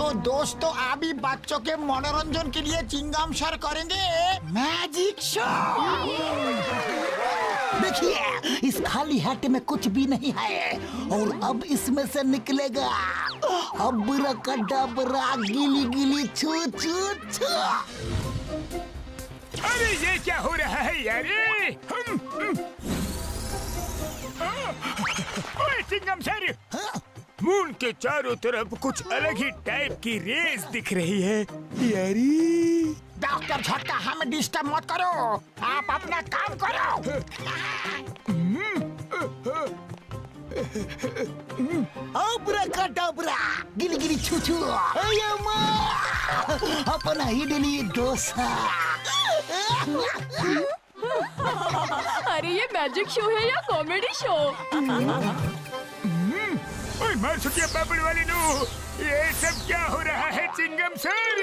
तो दोस्तों अभी बच्चों के मनोरंजन के लिए चिंगम सर करेंगे मैजिक शो। देखिए इस खाली हाथ में कुछ भी नहीं है और अब इसमें से निकलेगा अबराकडाबरा गिली गिली छू छू छू। अरे ये क्या हो रहा है यार? ओए चिंगम सर, मून के चारों तरफ कुछ अलग ही टाइप की रेस दिख रही है यारी। डॉक्टर झटका हमें डिस्टर्ब मत करो, आप अपना काम करो। अबराकडाबरा गिली गिली छू छू। अपना इडली डोसा। अरे ये मैजिक शो है या कॉमेडी शो? ओए मार सुटिया पापड़ वाली नू, ये सब क्या हो रहा है चिंगम सर?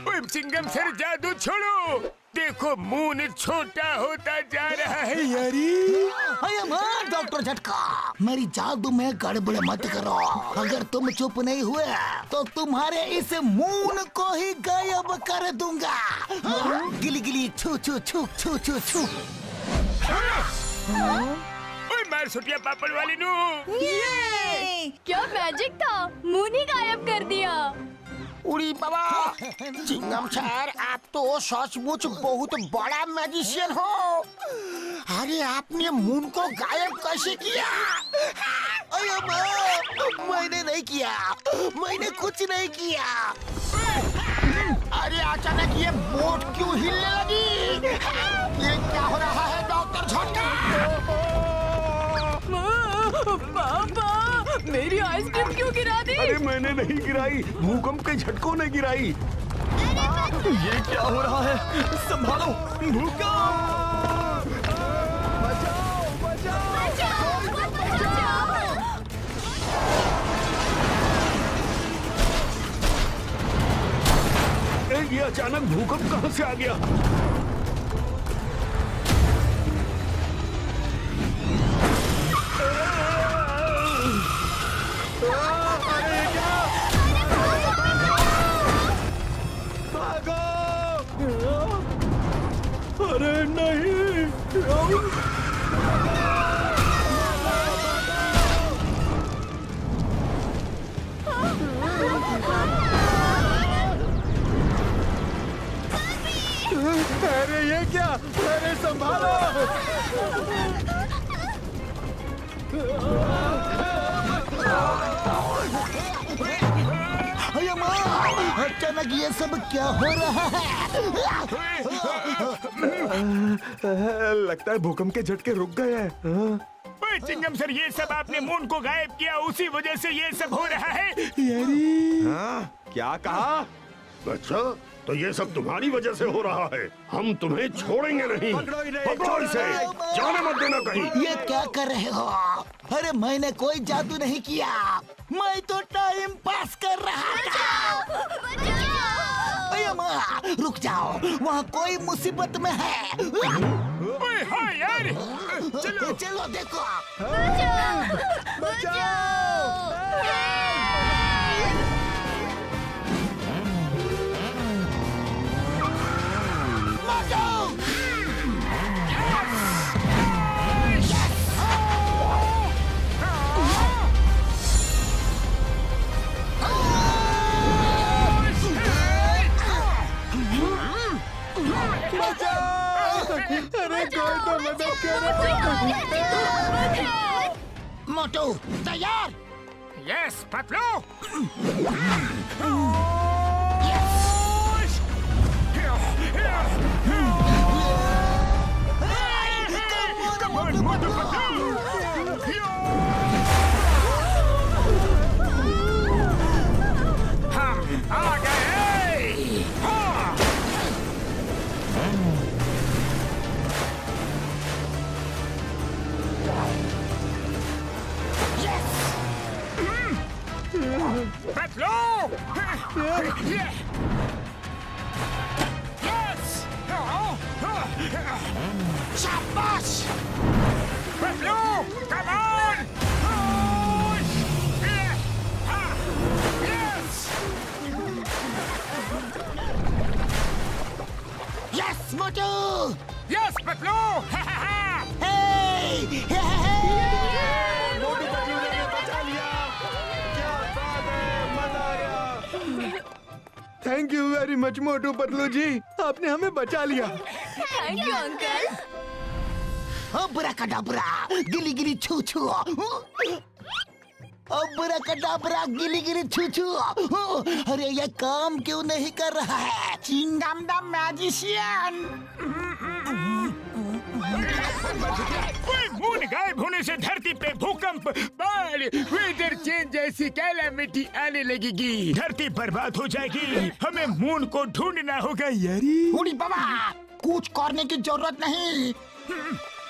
ओए चिंगम सर जादू छोड़ो, देखो मून छोटा होता जा रहा है यारी। डॉक्टर झटका मेरी जादू में गड़बड़ मत करो, अगर तुम चुप नहीं हुए तो तुम्हारे इस मून को ही गायब कर दूंगा। गिली गिली छू छू छू छू छू छू। ओए मार सुटिया पापड़ वाली नू, क्या मैजिक था, मून ही गायब कर दिया। उड़ी बाबा, चिंगम सर आप तो सचमुच बहुत बड़ा मैजिशियन हो। अरे आपने मून को गायब कैसे किया? मैंने नहीं किया, मैंने कुछ नहीं किया। अरे अचानक ये बोट क्यों हिलने लगी? ये क्या हो रहा है डॉक्टर झटका? पापा मेरी आइसक्रीम क्यों गिरा दी? अरे मैंने नहीं गिराई, भूकंप के झटकों ने गिराई। ये क्या हो रहा है? संभालो, भूकंप! बचाओ, बचाओ! ये अचानक भूकंप कहां से आ गया? अरे नहीं! अरे ये क्या? अरे संभालो! अचानक ये सब क्या हो रहा है? लगता है भूकंप के झटके रुक गए हैं। ओए चिंगम सर, ये सब आपने मून को गायब किया, उसी वजह से ये सब हो रहा है यारी। क्या कहा? अच्छा तो ये सब तुम्हारी वजह से हो रहा है, हम तुम्हें छोड़ेंगे नहीं। पकड़ो इसे, जाने मत देना कहीं। ये क्या कर रहे हो? अरे मैंने कोई जादू नहीं किया, मैं तो टाइम पास कर रहा था। रुक जाओ, वहाँ कोई मुसीबत में है। ओए हाँ यार, चलो चलो देखो। मोटू तैयार? यस पतलू। हम आ गए। पतलू! Yes! शाबाश! Patlu! Come on! Push! Yes Motu. Yes Patlu. Motu Patlu ने बचा लिया। क्या बात है, मजा आ गया। Thank you very much Motu Patlu ji, आपने हमें बचा लिया। Thank you uncle. अब्राकडाब्रा गिली गिली छू छू। अब्राकडाब्रा गिली गिली छू छू। अरे ये काम क्यों नहीं कर रहा है? Chingam the magician. मून गायब होने से धरती पे भूकंप, बाढ़, वेदर चेंज जैसी कैलामिटी आने लगेगी। धरती बर्बाद हो जाएगी। हमें मून को ढूंढना होगा यारी। बूढ़ी बाबा, कुछ करने की जरूरत नहीं।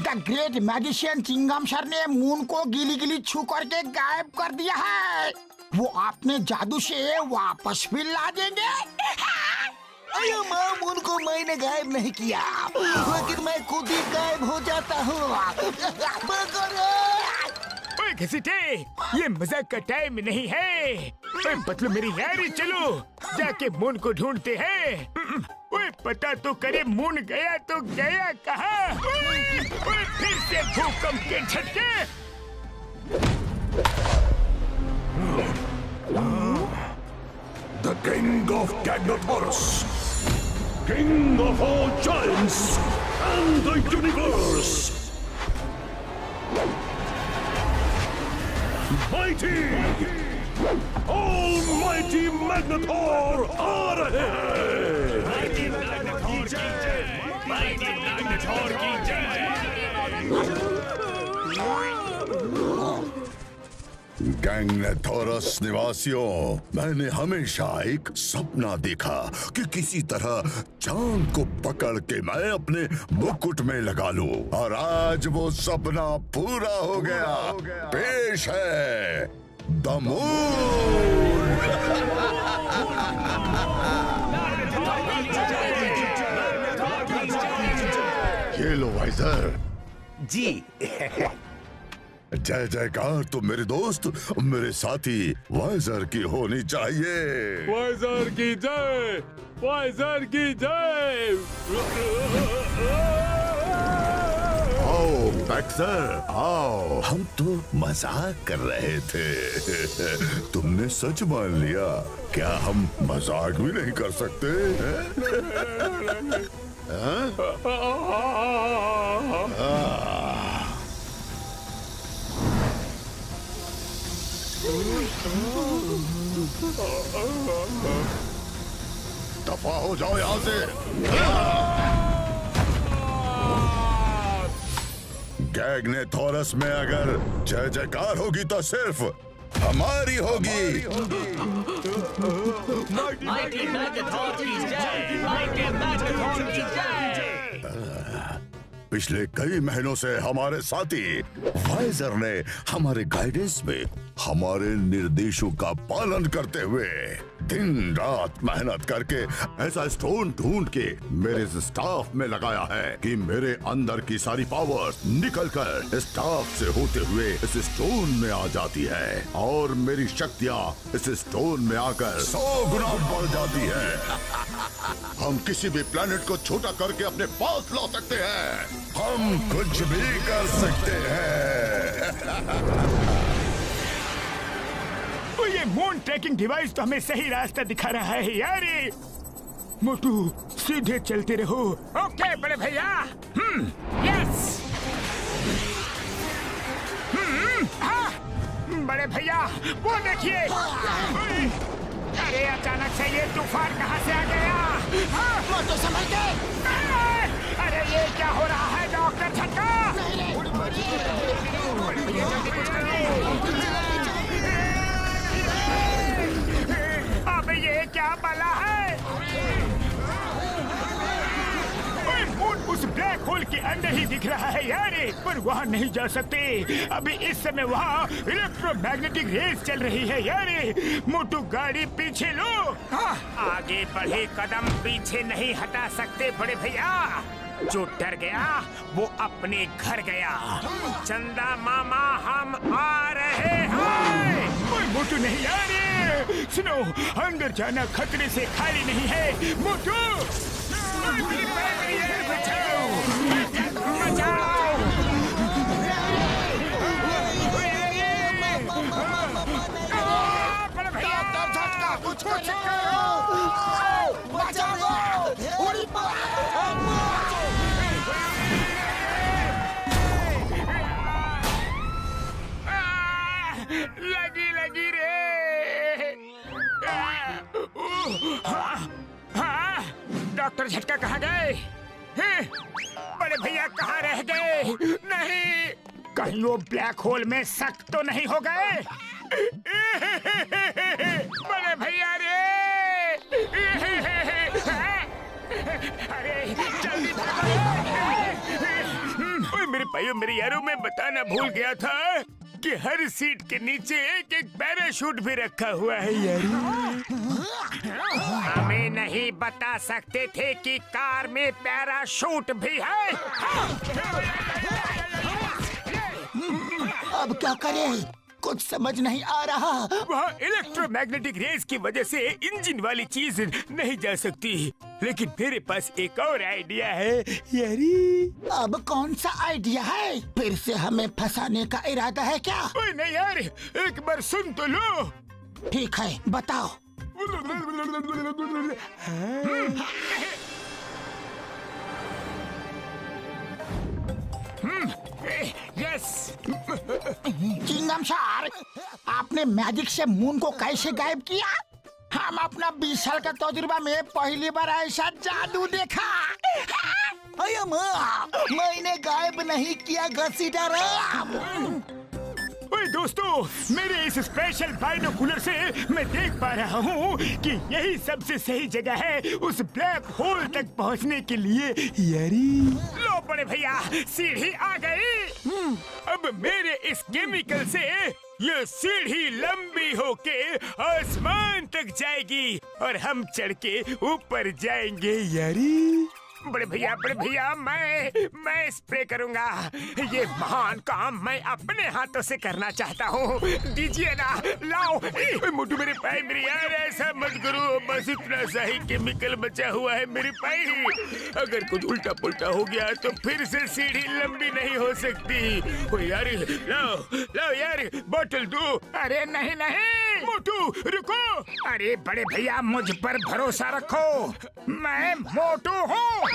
The great magician Chingum sir ने मून को गिली गिली छू करके गायब कर दिया है। वो अपने जादू से वापस भी ला देंगे। अरे माँ, मून को मैंने गायब नहीं किया, लेकिन मैं खुद ही गायब हो जाता हूँ। ओए घसीटे, ये मजाक का टाइम नहीं है। ओए पतलू मेरी यारी, चलो जाके मून को ढूंढते हैं। ओए पता तो करे मून गया तो गया कहाँ? ओए फिर से भूकंप के झटके। The King of Gagnotaurus, King of all giants and the universe. Mighty, almighty Magnetor आ रहे हैं। Mighty Magnetor की जय, Mighty Magnetor की जय। गैंगनेथोरस निवासियों, मैंने हमेशा एक सपना देखा कि किसी तरह चांद को पकड़ के मैं अपने मुकुट में लगा लूं, और आज वो सपना पूरा हो गया। पेश है द मून। ये लो वाइजर जी। जय जयकार तो मेरे दोस्त, मेरे साथी वाइजर की होनी चाहिए। वाइजर की जय, वाइजर की जय। आओ बैक्सर, आओ। हम तो मजाक कर रहे थे, तुमने सच मान लिया। क्या हम मजाक भी नहीं कर सकते? दफा हो जाओ यहाँ से। गैंगनेथोरस में अगर जय जयकार होगी तो सिर्फ हमारी होगी। माइटी मैग्नेटॉर की जय, माइटी मैग्नेटॉर की जय। पिछले कई महीनों से हमारे साथी वाइजर ने हमारे गाइडेंस में हमारे निर्देशों का पालन करते हुए दिन रात मेहनत करके ऐसा स्टोन ढूंढ के मेरे स्टाफ में लगाया है कि मेरे अंदर की सारी पावर्स निकलकर स्टाफ से होते हुए इस स्टोन में आ जाती है, और मेरी शक्तियाँ इस स्टोन में आकर 100 गुना बढ़ जाती है। हम किसी भी प्लेनेट को छोटा करके अपने पास ला सकते हैं। हम कुछ भी कर सकते हैं। तो ये मून ट्रैकिंग डिवाइस तो हमें सही रास्ता दिखा रहा है यारी। मोटू सीधे चलते रहो। ओके बड़े भैया। यस। हाँ बड़े भैया, वो देखिए। अरे अचानक से ये तूफान कहाँ से आ गया? मोटू संभल के। अरे ये क्या हो रहा है डॉक्टर झटका? अब ये क्या बला है? मून उस ब्लैक होल के अंदर ही दिख रहा है यारे, पर वहाँ नहीं जा सकते। अभी इस समय वहाँ इलेक्ट्रोमैग्नेटिक रेस चल रही है यारे। मोटू गाड़ी पीछे लो। आगे बढ़े कदम पीछे नहीं हटा सकते बड़े भैया। जो डर गया वो अपने घर गया। चंदा मामा हम आ रहे हैं। कोई मोटू नहीं आ रहे। सुनो, अंदर जाना खतरे से खाली नहीं है। मोटू भैया कहाँ गए? हैं? बड़े भैया कहाँ रह गए? नहीं, कहीं वो ब्लैक होल में सक तो नहीं हो गए? बड़े भैया रे! अरे जल्दी भागो! मेरे भाइयों मेरे यारों, मैं बताना भूल गया था कि हर सीट के नीचे एक एक पैराशूट भी रखा हुआ है यार। हमें नहीं बता सकते थे कि कार में पैराशूट भी है। अब क्या करें? कुछ समझ नहीं आ रहा। वहाँ इलेक्ट्रोमैग्नेटिक रेस की वजह से इंजन वाली चीज नहीं जा सकती, लेकिन मेरे पास एक और आइडिया है यारी। अब कौन सा आइडिया है? फिर से हमें फंसाने का इरादा है क्या? ओए नहीं यार, एक बार सुन तो लो। ठीक है, बताओ। यस। चिंगम सर, आपने मैजिक से मून को कैसे गायब किया? हम अपना 20 साल का तजुर्बा में पहली बार ऐसा जादू देखा। अरे माँ, मैंने गायब नहीं किया घसीटा। ओए दोस्तों, मेरे इस स्पेशल बाइनोकुलर से मैं देख पा रहा हूँ कि यही सबसे सही जगह है उस ब्लैक होल तक पहुँचने के लिए यारी। लो बड़े भैया, सीढ़ी आ गई। अब मेरे इस केमिकल से ये सीढ़ी लंबी होके आसमान तक जाएगी और हम चढ़ के ऊपर जाएंगे यारी। बड़े भैया, मैं स्प्रे करूंगा। ये महान काम मैं अपने हाथों से करना चाहता हूँ। दीजिए ना, लाओ। मोटू मेरे भाई, मेरे यार, ऐसा मत करो। बस इतना सा ही केमिकल बचा हुआ है मेरे भाई। अगर कुछ उल्टा पुल्टा हो गया तो फिर से सीढ़ी लंबी नहीं हो सकती। ओ यार, लाओ यार, बोतल दो। अरे नहीं, मोटू रुको। अरे बड़े भैया, मुझ पर भरोसा रखो, मैं मोटू हूँ।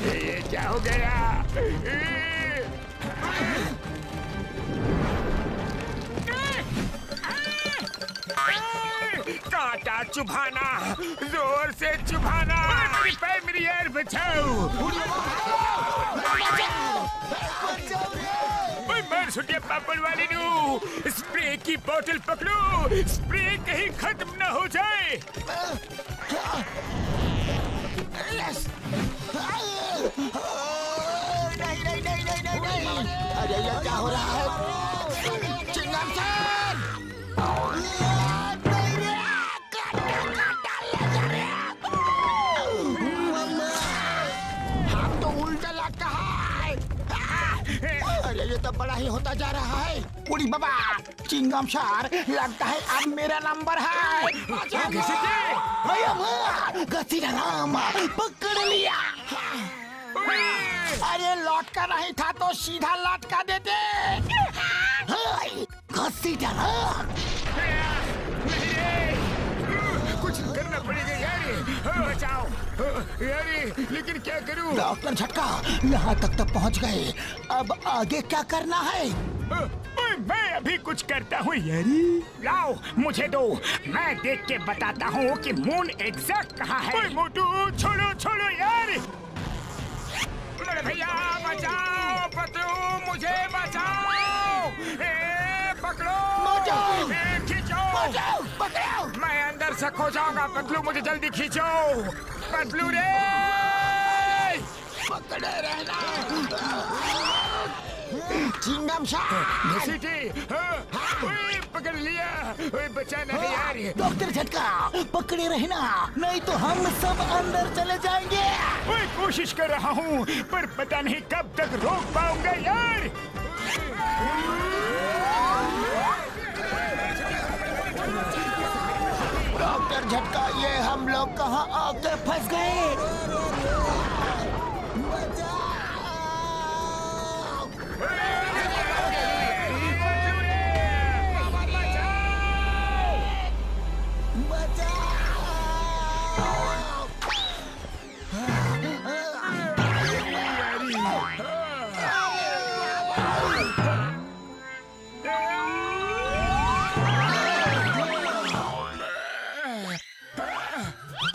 ये क्या हो गया? कांटा चुभाना, जोर से चुभाना। मेरी पैर, मेरी यार, बचाओ। मार सुटिया पापड़ वाली नू, स्प्रे की बोतल पकड़ो, स्प्रे कहीं खत्म न हो जाए। नहीं। अरे ये क्या हो रहा है? चिंगम सर! हम तो उल्टा लगता है। अरे ये तो बड़ा ही होता जा रहा है। उड़ी बाबा, चिंगम सर, लगता है अब मेरा नंबर है। घसीटा नाम पकड़ लिया। अरे लौटका नहीं था तो सीधा लटका देते। घसीटा कुछ करना पड़ेगा यार। बचाओ यार, लेकिन क्या करूं? डॉक्टर झटका, यहाँ तक तो पहुँच गए। अब आगे क्या करना है? मैं अभी कुछ करता हूँ यारी। लाओ मुझे दो, मैं देख के बताता हूँ कि मून एग्जैक्ट कहाँ है। मोटू छोड़ो यार। बड़े भैया बचाओ, पतलू मुझे बचाओ। पकड़ो, खींचो। पकड़ो। मैं अंदर से खो जाऊंगा। पतलू मुझे जल्दी खींचो। पतलू रे, पकड़े रहना। चिंगम पकड़ लिया। बचाना है यार। डॉक्टर झटका, पकड़े रहना, नहीं तो हम सब अंदर चले जाएंगे। कोशिश कर रहा हूँ, पर पता नहीं कब तक रोक पाऊंगा यार। डॉक्टर झटका, ये हम लोग कहाँ आके फंस गए?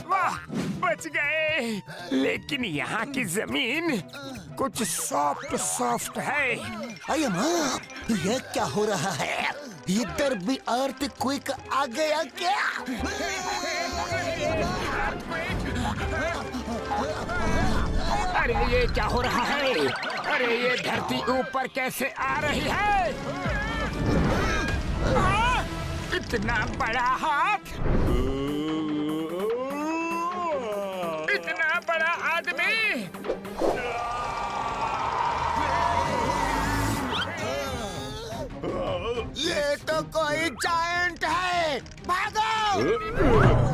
वाह, बच गए। लेकिन यहाँ की जमीन कुछ सॉफ्ट सॉफ्ट है। अरे माँ, ये क्या हो रहा है? इधर भी अर्थक्वेक आ गया क्या? अरे ये क्या हो रहा है? अरे ये धरती ऊपर कैसे आ रही है? इतना बड़ा हाथ, इतना बड़ा आदमी। ये तो कोई जायंट है। भागो!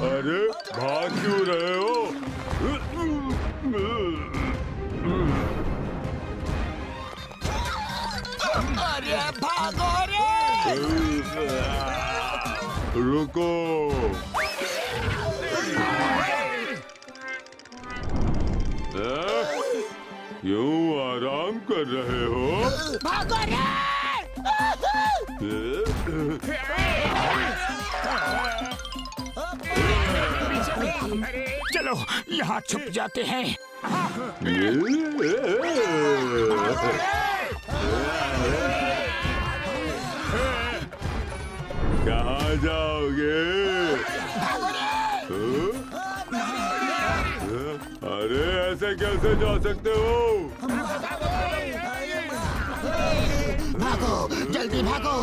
अरे भाग क्यों रहे हो? अरे भागो रे! रुको। क्यों आराम कर रहे हो? भागो रे! चलो यहाँ छुप जाते हैं। कहाँ जाओगे? अरे ऐसे कैसे जा सकते हो? भागो, जल्दी भागो!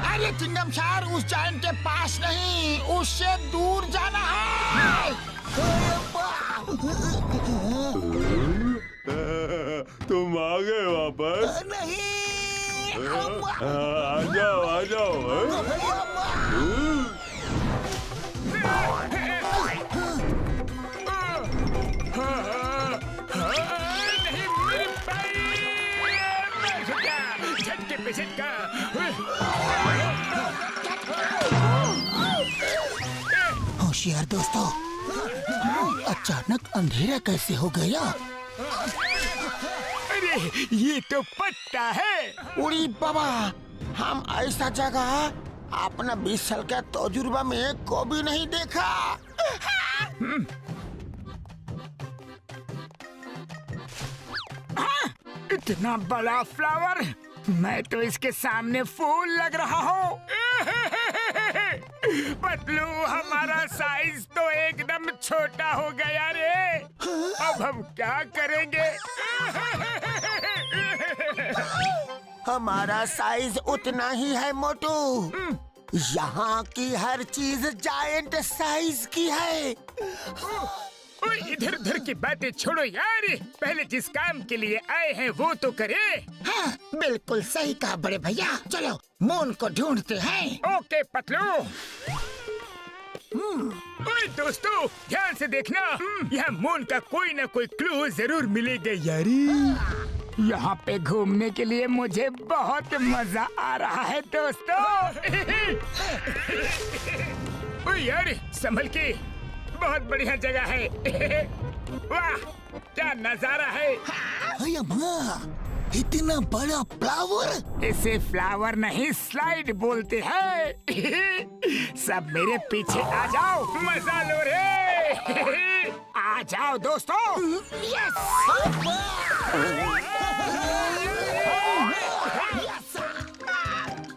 अरे चिंगमशार, उस जायंट के पास नहीं, उससे दूर जाना है। तुम आ गए वापस? नहीं। आ जाओ, आ जाओ। झटके पे झटका। होशियार दोस्तों, अचानक अंधेरा कैसे हो गया? अरे ये तो पत्ता है। उड़ी बाबा, हम ऐसा जगह अपना 20 साल का तजुर्बा में कभी नहीं देखा। इतना बड़ा फ्लावर, मैं तो इसके सामने फूल लग रहा हूँ। पतलू, हमारा साइज तो एकदम छोटा हो गया रे। अब हम क्या करेंगे? हमारा साइज उतना ही है मोटू। यहाँ की हर चीज जायंट साइज की है। इधर उधर की बातें छोड़ो यार, पहले जिस काम के लिए आए हैं वो तो करे। हाँ, बिल्कुल सही कहा बड़े भैया। चलो मून को ढूंढते हैं। ओके पतलू। ओए दोस्तों, ध्यान से देखना, यहाँ मून का कोई ना कोई क्लू जरूर मिलेगा यारी। यहाँ पे घूमने के लिए मुझे बहुत मजा आ रहा है दोस्तों। ओए यार, संभल के, बहुत बढ़िया जगह है। वाह, क्या नजारा है। अरे माँ, इतना बड़ा फ्लावर! इसे फ्लावर नहीं, स्लाइड बोलते हैं। सब मेरे पीछे आ जाओ, मजा लो रे। आ जाओ दोस्तों।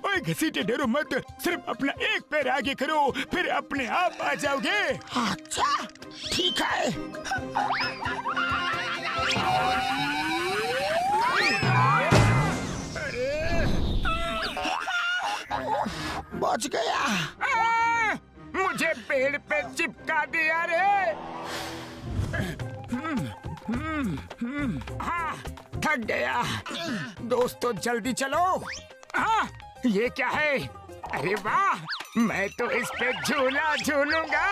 ओए घसीटे डरो मत, सिर्फ अपना एक पैर आगे करो, फिर अपने आप आ जाओगे। अच्छा, ठीक है। बच गया। मुझे पेड़ पे चिपका दिया रे। हाँ, थक गया। दोस्तों जल्दी चलो। हाँ, ये क्या है? अरे वाह, मैं तो इस पे झूला झूलूंगा।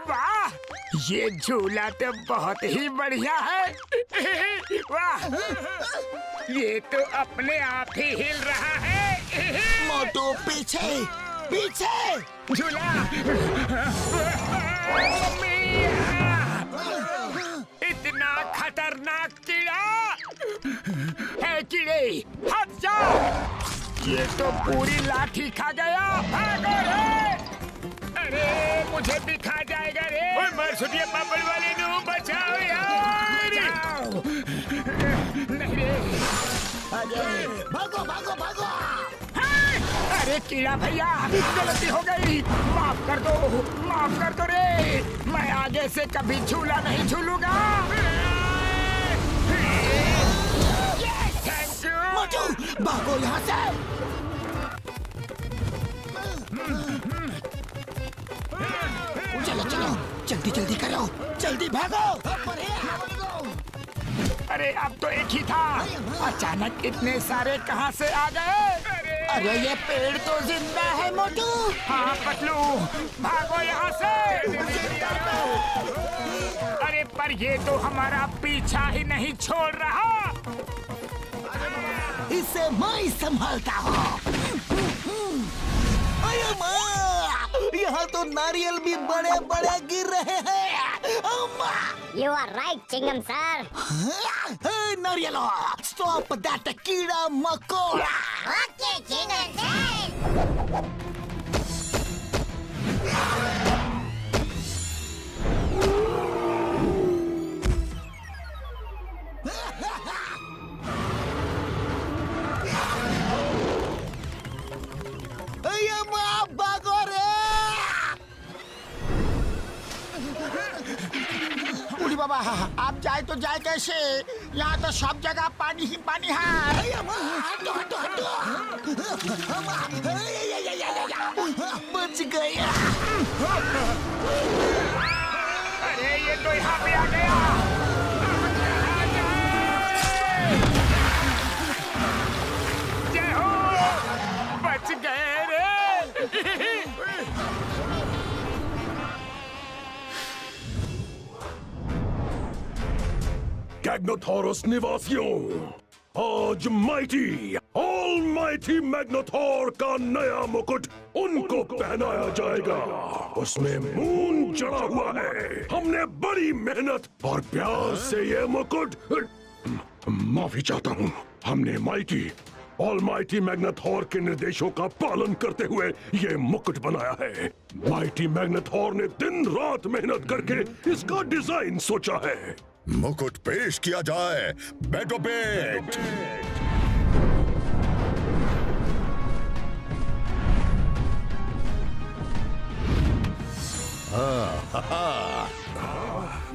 वाह, ये झूला तो बहुत ही बढ़िया है। वाह, ये तो अपने आप ही हिल रहा है। मोटू पीछे पीछे झूला। इतना खतरनाक कीड़ा है। कीड़े हट जाओ, ये तो पूरी लाठी खा गया। भागो रे! अरे मुझे भी खा जाएगा रे। ओए मर सुनिए पापड़ वाले नू, बचाओ यार। नहीं रे, भागो भागो भागो। अरे कीड़ा भैया, गलती हो गई, माफ कर दो रे। मैं आगे से कभी झूला नहीं झूलूंगा। Thank you. मोटू भागो यहाँ से। चलो चलो, जल्दी जल्दी करो, जल्दी भागो। अरे अब तो एक ही था, अचानक इतने सारे कहाँ से आ गए? अरे ये पेड़ तो जिंदा है मोटू। हाँ पतलू, भागो यहाँ से। अरे पर ये तो हमारा पीछा ही नहीं छोड़ रहा। इसे मैं संभालता हूँ। अरे माँ, यहाँ तो नारियल भी बड़े बड़े गिर रहे हैं। You are right, Chingum sir. Hey, नारियलो, stop that कीड़ा मकोड़ा। Okay Chingam sir. अरे माँ, भागो रे। उड़ी बाबा, आप जाए तो जाए कैसे? यहाँ तो सब जगह पानी ही पानी है। बच गया। अरे ये तो यहाँ पे आ गया। जय हो, बच गए रे। गैग्नोथोरस निवासियों, आज माइटी ऑलमाइटी मैग्नेथॉर का नया मुकुट उनको पहनाया जाएगा। उसमें मून चढ़ा हुआ है। हमने बड़ी मेहनत और प्यार से ये मुकुट, माफी चाहता हूँ, हमने माइटी ऑलमाइटी मैग्नेथॉर के निर्देशों का पालन करते हुए ये मुकुट बनाया है। माइटी मैग्नेथॉर ने दिन रात मेहनत करके इसका डिजाइन सोचा है। मुकुट पेश किया जाए। बैठो पेट।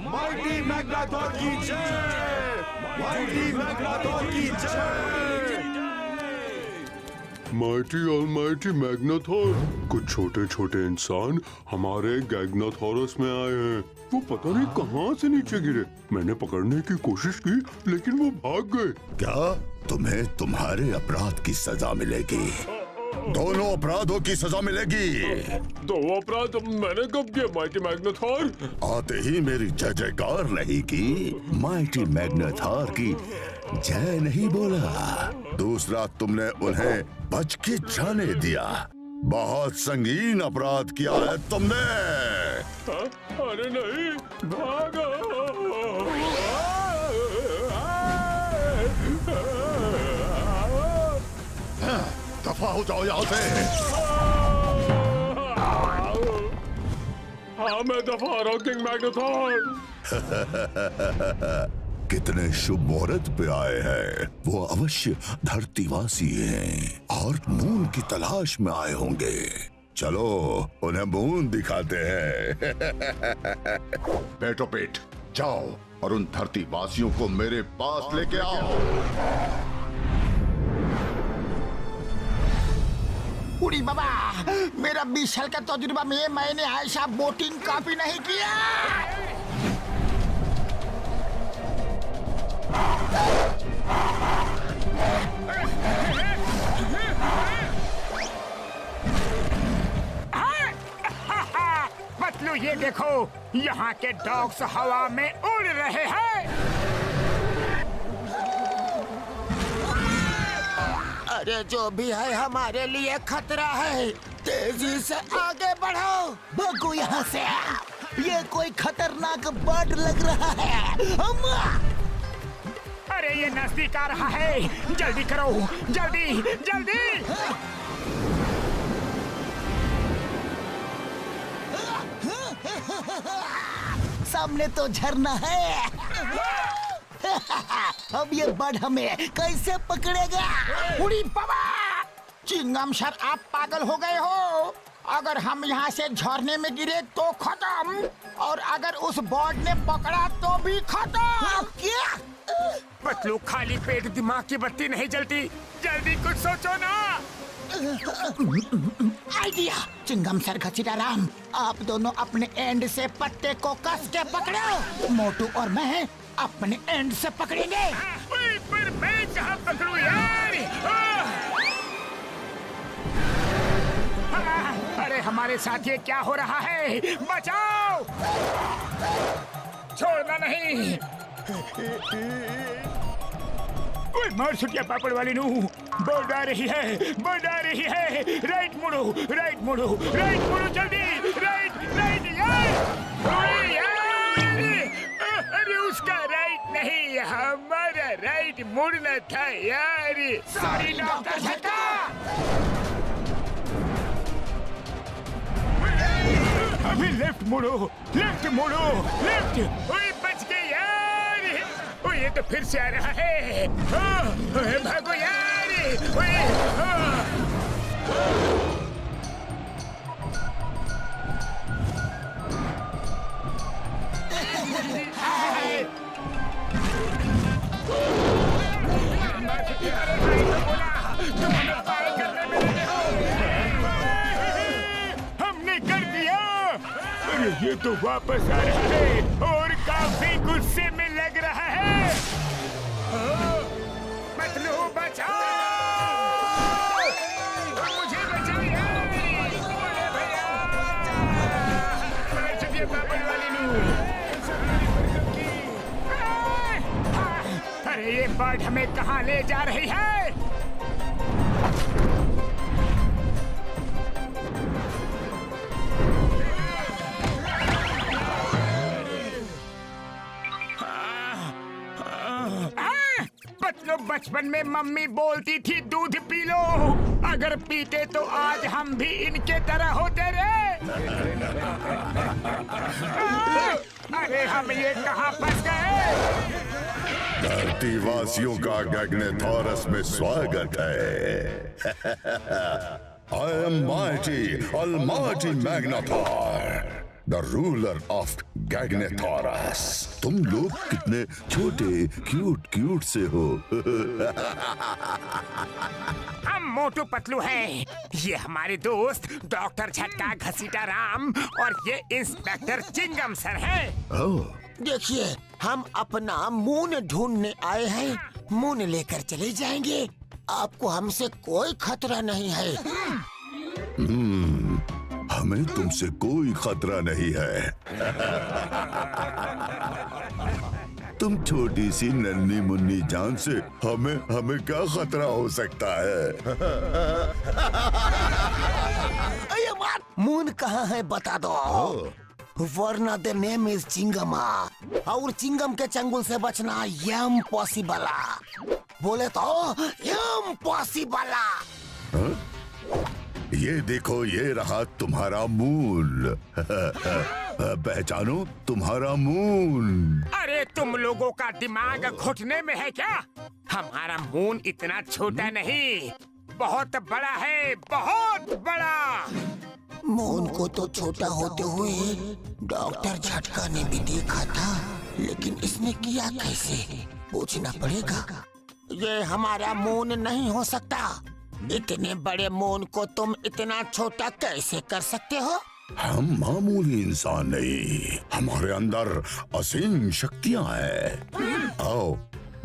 माइटी मैग्नेथॉर की जय। माइटी मैग्नेथॉर की जय। माइटी ऑलमाइटी मैग्नेथॉर, कुछ छोटे छोटे इंसान हमारे गैग्नाथोरस में आए हैं। वो पता नहीं कहाँ से नीचे गिरे। मैंने पकड़ने की कोशिश की लेकिन वो भाग गए। क्या तुम्हें तुम्हारे अपराध की सजा मिलेगी? दोनों अपराधों की सजा मिलेगी। दो अपराध मैंने कब किए माइटी मैग्नेथॉर? आते ही मेरी जय जयकार नहीं की, माइटी मैग्नेथॉर की जय नहीं बोला। दूसरा, तुमने उन्हें बच के जाने दिया। बहुत संगीन अपराध किया है तुमने। अरे नहीं, भागो। दफा हो जाओ यहाँ से। हाँ मैं दफा रहा हूँ किंग मैग्नेथॉर। कितने शुभ मुहूर्त पे आए हैं। वो अवश्य धरतीवासी हैं और मून की तलाश में आए होंगे। चलो उन्हें मून दिखाते हैं। बैठो पेट, जाओ और उन धरतीवासियों को मेरे पास लेके आओ। उड़ी बाबा, मेरा 20 साल का तजुर्बा में मैंने ऐसा बोटिंग कभी नहीं किया। पतलू ये देखो, यहाँ के डॉग्स हवा में उड़ रहे हैं। अरे जो भी है हमारे लिए खतरा है, तेजी से आगे बढ़ो। भागो यहाँ से, ये कोई खतरनाक बर्ड लग रहा है। अम्मा! अरे ये नजदीक आ रहा है, जल्दी करो, जल्दी जल्दी। सामने तो झरना है। अब ये बर्ड हमें कैसे पकड़ेगा? उड़ी बाबा! चिंगम सर, आप पागल हो गए हो। अगर हम यहाँ से झरने में गिरे तो खत्म, और अगर उस बर्ड ने पकड़ा तो भी खत्म। क्या? पतलू, खाली पेट दिमाग की बत्ती नहीं जलती, जल्दी कुछ सोचो ना। आइडिया! चिंगम सर, घसीटा राम, आप दोनों अपने एंड से पत्ते को कस के पकड़ो। मोटू और मैं अपने एंड से पकड़ेंगे। पर मैं कहाँ पकड़ूं यार? अरे हमारे साथ ये क्या हो रहा है? बचाओ! छोड़ना नहीं। मार छुटिया पापड़ वाली नू, बोर्ड आ रही है, बोर्ड आ रही है। राइट मुड़ो, राइट मुड़ो, राइट मुड़ो, जल्दी राइट राइट यार। अरे उसका राइट नहीं, हमारा राइट मुड़ना था यार। सॉरी डॉक्टर झटका। अभी लेफ्ट मुड़ो, लेफ्ट मुड़ो, लेफ्ट। ओए बच गए यार। ओए ये तो फिर से आ रहा है। ओए भागो यार। ओए हमने कर दिया। अरे ये तो वापस आ रहा है और काफी गुस्से में लग रहा है। पतलू बचाओ, मुझे बचाओ यार। भैया पापड़ वाली नू। अरे ये बर्ड हमें कहाँ ले जा रही है? पतलू, बचपन में मम्मी बोलती थी दूध पी लो, अगर पीते तो आज हम भी इनके तरह होते रे। अरे हम ये कहाँ फंस गए? धरती वासियों का गैग्नेथोरस में स्वागत है। I am mighty, almighty Magnetar, the ruler of Gagnetorus. तुम लोग कितने छोटे क्यूट से हो। हम मोटू पतलू हैं। ये हमारे दोस्त डॉक्टर झटका, घसीटा राम और ये इंस्पेक्टर चिंगम सर हैं। देखिए, हम अपना मून ढूंढने आए हैं। मून लेकर चले जाएंगे। आपको हमसे कोई खतरा नहीं है। हमें तुमसे कोई खतरा नहीं है। तुम छोटी सी नन्ही मुन्नी जान से हमें क्या खतरा हो सकता है? मून कहाँ है बता दो, वरना द नेम इज चिंगमा, और चिंगम के चंगुल से बचना इम्पॉसिबल। बोले तो इम्पॉसिबल। ये देखो, ये रहा तुम्हारा मून। पहचानो तुम्हारा मून। अरे तुम लोगों का दिमाग घुटने में है क्या? हमारा मून इतना छोटा नहीं, बहुत बड़ा है, बहुत बड़ा। मून को तो छोटा होते हुए डॉक्टर झटका ने भी देखा था, लेकिन इसने किया कैसे? पूछना पड़ेगा। ये हमारा मून नहीं हो सकता। इतने बड़े मून को तुम इतना छोटा कैसे कर सकते हो? हम मामूली इंसान नहीं, हमारे अंदर असीम शक्तियां हैं। आओ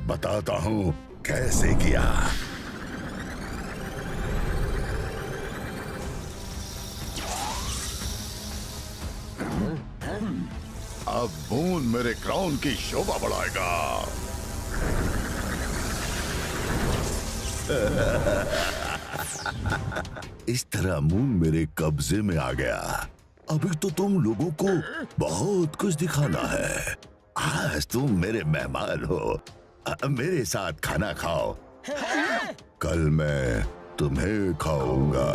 बताता हूँ कैसे किया। अब मून मेरे क्राउन की शोभा बढ़ाएगा। इस तरह मून मेरे कब्जे में आ गया। अभी तो तुम लोगों को बहुत कुछ दिखाना है। आज तुम मेरे मेहमान हो, मेरे साथ खाना खाओ। कल मैं तुम्हें खाऊंगा।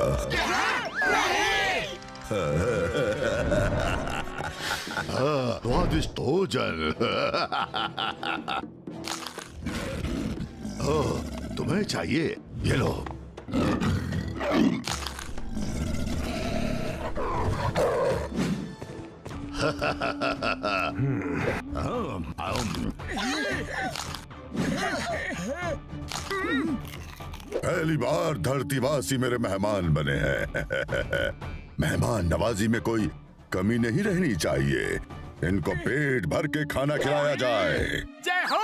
स्वादिष्ट भोजन। तुम्हें चाहिए, ये लो। पहली बार धरतीवासी मेरे मेहमान बने हैं। मेहमान नवाजी में कोई कमी नहीं रहनी चाहिए। इनको पेट भर के खाना खिलाया जाए। जय हो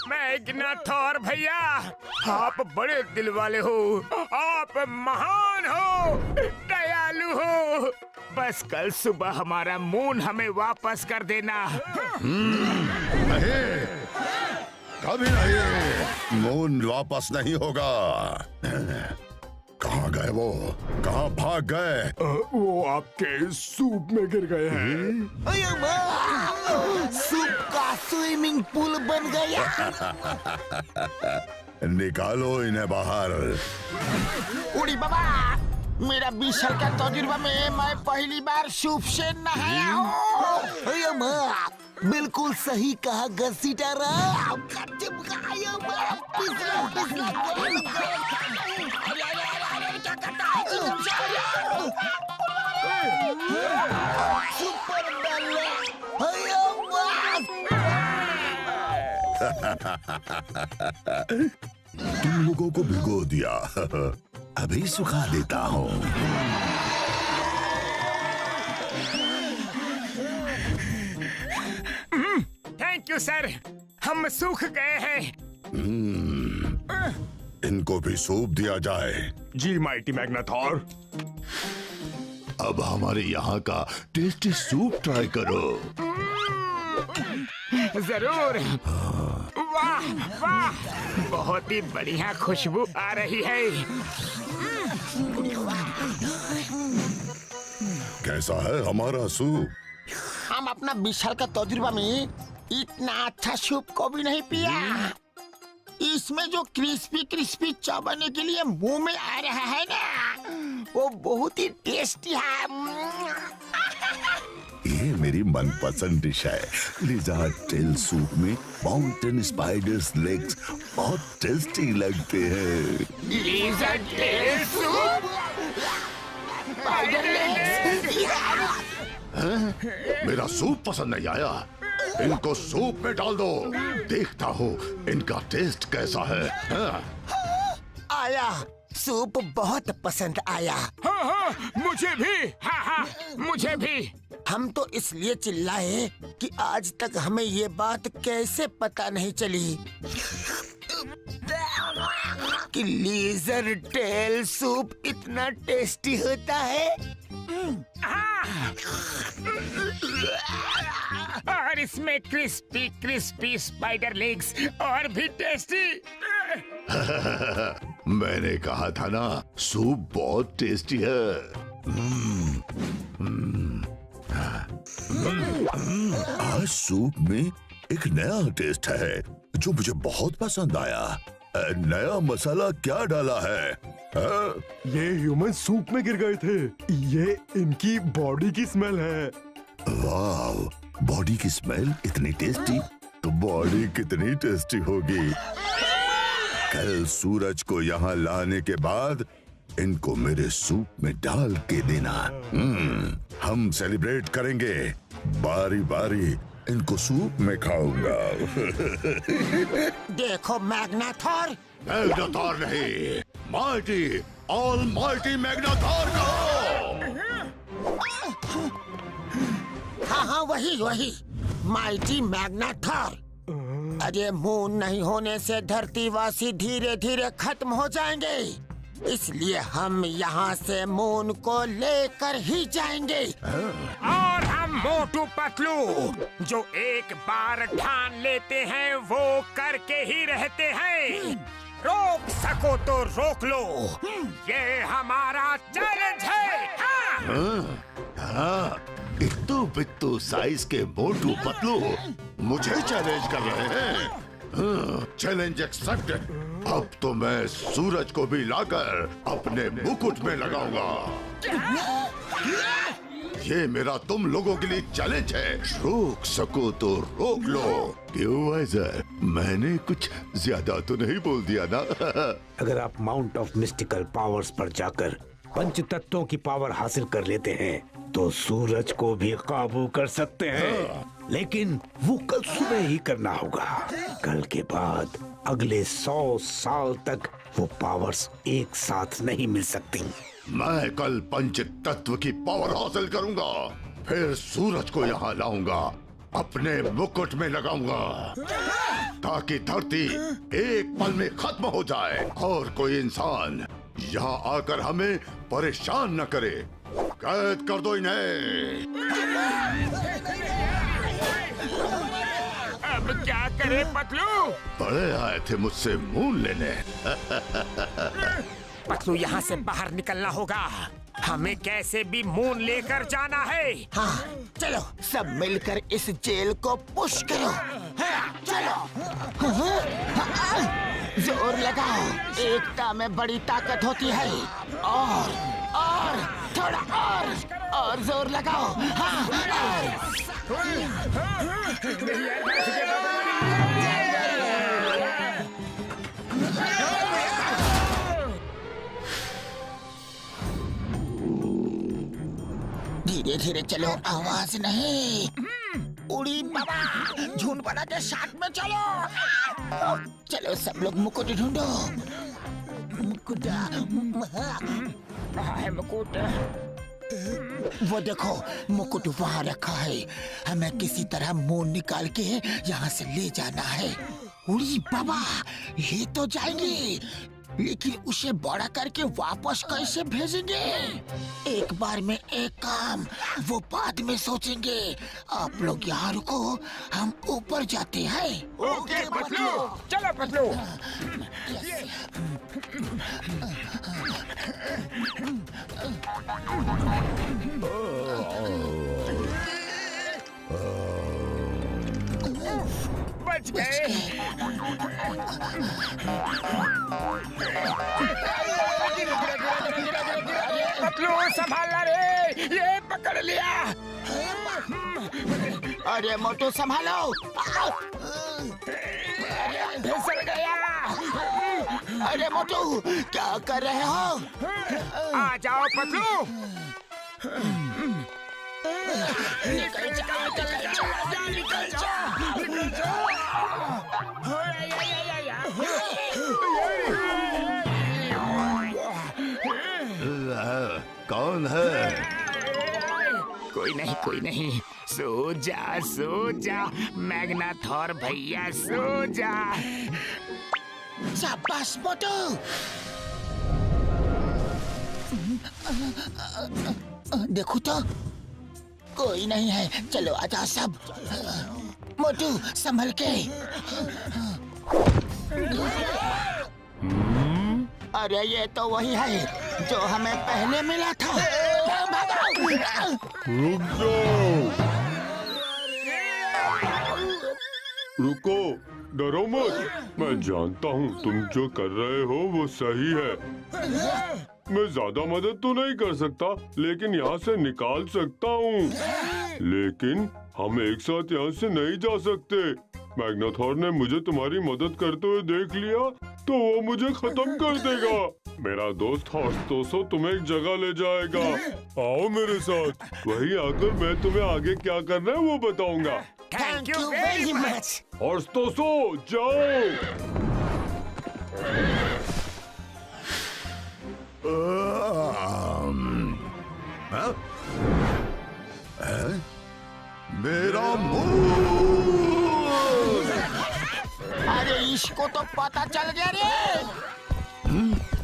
मैग्नाथोर भैया, आप बड़े दिल वाले हो, आप महान हो, दयालु हो। बस कल सुबह हमारा मून हमें वापस कर देना। नहीं, कभी नहीं। मून वापस नहीं होगा। कहाँ गए वो? कहाँ भाग गए? वो आपके सूप में गिर गए हैं। सूप का स्विमिंग पूल बन गया। निकालो इन्हें बाहर। उड़ी बाबा, मेरा 20 साल का तजुर्बा में मैं पहली बार सूप से नहाया हूँ। बिल्कुल सही कहा घसीटा। तुम लोगों को भिगो दिया, अभी सुखा देता हूँ। थैंक यू सर, हम सूख गए हैं। इनको भी सूप दिया जाए। जी माइटी मैग्नाथोर। अब हमारे यहाँ का टेस्टी सूप ट्राई करो। जरूर। वाह वाह, बहुत ही बढ़िया खुशबू आ रही है। कैसा है हमारा सूप? हम अपना 20 साल का तजुर्बा में इतना अच्छा सूप को भी नहीं पिया। इसमें जो क्रिस्पी क्रिस्पी चबाने के लिए मुंह में आ रहा है ना, वो बहुत ही टेस्टी है। ये मेरी मनपसंद डिश है। लिज़ार्ड टेल सूप में माउंटेन स्पाइडर्स लेग्स बहुत टेस्टी लगते हैं। Lizard tail soup? Spider legs? मेरा सूप पसंद नहीं आया? इनको सूप में डाल दो, देखता हूँ इनका टेस्ट कैसा है। आया, सूप बहुत पसंद आया। हाँ हाँ, मुझे भी। हाँ हाँ, मुझे भी। हम तो इसलिए चिल्लाए कि आज तक हमें ये बात कैसे पता नहीं चली कि लिज़र्ड टेल सूप इतना टेस्टी होता है। और इसमें क्रिस्पी क्रिस्पी स्पाइडर लेग्स और भी टेस्टी। मैंने कहा था ना, सूप बहुत टेस्टी है। आज सूप में एक नया टेस्ट है जो मुझे बहुत पसंद आया। नया मसाला क्या डाला है? ये ह्यूमन सूप में गिर गए थे। ये इनकी बॉडी की स्मेल है। वाह, बॉडी की स्मेल इतनी टेस्टी, तो बॉडी कितनी टेस्टी होगी। कल सूरज को यहाँ लाने के बाद इनको मेरे सूप में डाल के देना। हम सेलिब्रेट करेंगे। बारी बारी इनको सूप में खाऊंगा। देखो मैग्नाथोर। मैग्नाथोर नहीं, माइटी, ऑलमाइटी मैग्नाथोर कहो। हाँ हाँ, वही वही, माइटी मैग्नाथोर। अरे मून नहीं होने से धरतीवासी धीरे धीरे खत्म हो जाएंगे, इसलिए हम यहाँ से मून को लेकर ही जाएंगे। और हम मोटू पतलू, जो एक बार ठान लेते हैं वो करके ही रहते हैं। रोक सको तो रोक लो, ये हमारा चैलेंज है। हाँ, इत्तू बित्तू साइज के मोटू पतलू मुझे चैलेंज कर रहे हैं। Challenge accepted. अब तो मैं सूरज को भी लाकर अपने मुकुट में लगाऊंगा। ये मेरा तुम लोगों के लिए चैलेंज है। रोक सको तो रोक लो। क्यों वाइजर, मैंने कुछ ज्यादा तो नहीं बोल दिया ना? अगर आप माउंट ऑफ मिस्टिकल पावर्स पर जाकर पंच तत्वों की पावर हासिल कर लेते हैं तो सूरज को भी काबू कर सकते हैं। लेकिन वो कल सुबह ही करना होगा। कल के बाद अगले 100 साल तक वो पावर्स एक साथ नहीं मिल सकती। मैं कल पंच तत्व की पावर हासिल करूंगा, फिर सूरज को यहाँ लाऊंगा, अपने मुकुट में लगाऊंगा, ताकि धरती एक पल में खत्म हो जाए और कोई इंसान यहाँ आकर हमें परेशान न करे। कैद कर दो इन्हें। अब क्या करे पतलू? बड़े आए थे मुझसे मून लेने। पतलू, यहाँ से बाहर निकलना होगा। हमें कैसे भी मून लेकर जाना है। हाँ, चलो सब मिलकर इस जेल को पुश करो। हाँ, चलो। जोर लगाओ, एकता में बड़ी ताकत होती है। और थोड़ा और जोर लगाओ। हाँ, धीरे धीरे चलो, आवाज नहीं। उड़ी बाबा, झुंड बना के साथ में चलो। चलो सब लोग मुकुट ढूंढो। मुकुट है मुकुट। वो देखो, मुकुट वहाँ रखा है। हमें किसी तरह मून निकाल के यहाँ से ले जाना है। उड़ी बाबा, ये तो जाएंगे, लेकिन उसे बड़ा करके वापस कैसे भेजेंगे? एक बार में एक काम, वो बाद में सोचेंगे। आप लोग यहाँ रुको, हम ऊपर जाते हैं। ओके पतलू, चलो पतलू। बच गए। पतलू संभालना रे, ये पकड़ लिया। अरे मोटू संभालो। फिसल गया। अरे मोटू, क्या कर रहे हो? आ जाओ पतलू। निकल जाओ, निकल जाओ। कौन है? कोई नहीं, सो जा मैग्नाथोर भैया, सो जा। शाबाश मोटू। देखो तो कोई नहीं है। चलो आजा सब। मोटू संभल के। अरे ये तो वही है जो हमें पहले मिला था। रुक जाओ, रुको, डरो मत। मैं जानता हूँ तुम जो कर रहे हो वो सही है। मैं ज्यादा मदद तो नहीं कर सकता, लेकिन यहाँ से निकाल सकता हूँ। लेकिन हम एक साथ यहाँ से नहीं जा सकते। मैग्नाथोर ने मुझे तुम्हारी मदद करते हुए देख लिया तो वो मुझे खत्म कर देगा। मेरा दोस्त हॉर्स्टोसो तुम्हें एक जगह ले जाएगा। आओ मेरे साथ, वहीं आकर मैं तुम्हें आगे क्या करना है वो बताऊंगा। Thank you very much. Horse Toso, जाओ। मेरा मुंह। अरे इसको तो पता चल गया रे।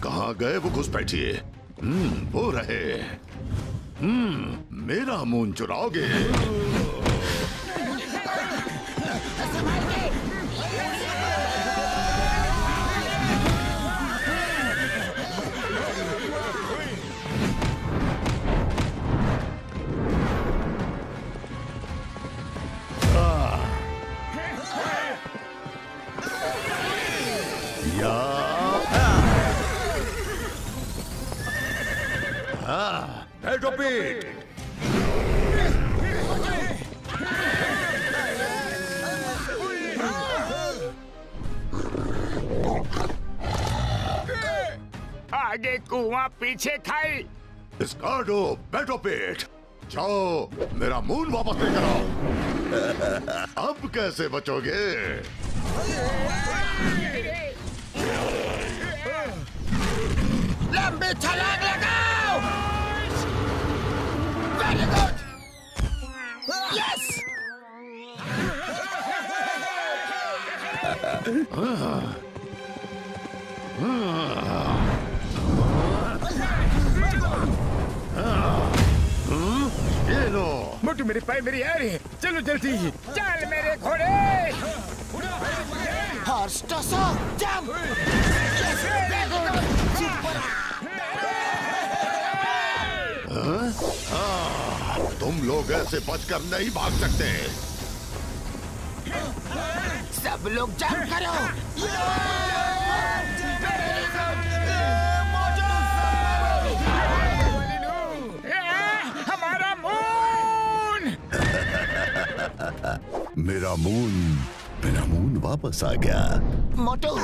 कहाँ गए वो घुसपैठिए? वो रहे। मेरा मून चुराओगे? बैठो पीठ। आगे कुआं पीछे खाई। स्कार्डो, बैठो पीठ। जाओ मेरा मून वापस लेकर आओ। अब कैसे बचोगे? लंबी छलांग लगाओ। Very good. यस। ये लो। मोटू मेरे पाए मेरी आ रही है। चलो जल्दी, चल मेरे घोड़े। Horse Toso, jump. Yes, very good. तुम लोग ऐसे बचकर नहीं भाग सकते। सब लोग जंप करो। हमारा मून। मेरा मून वापस आ गया। मोटू,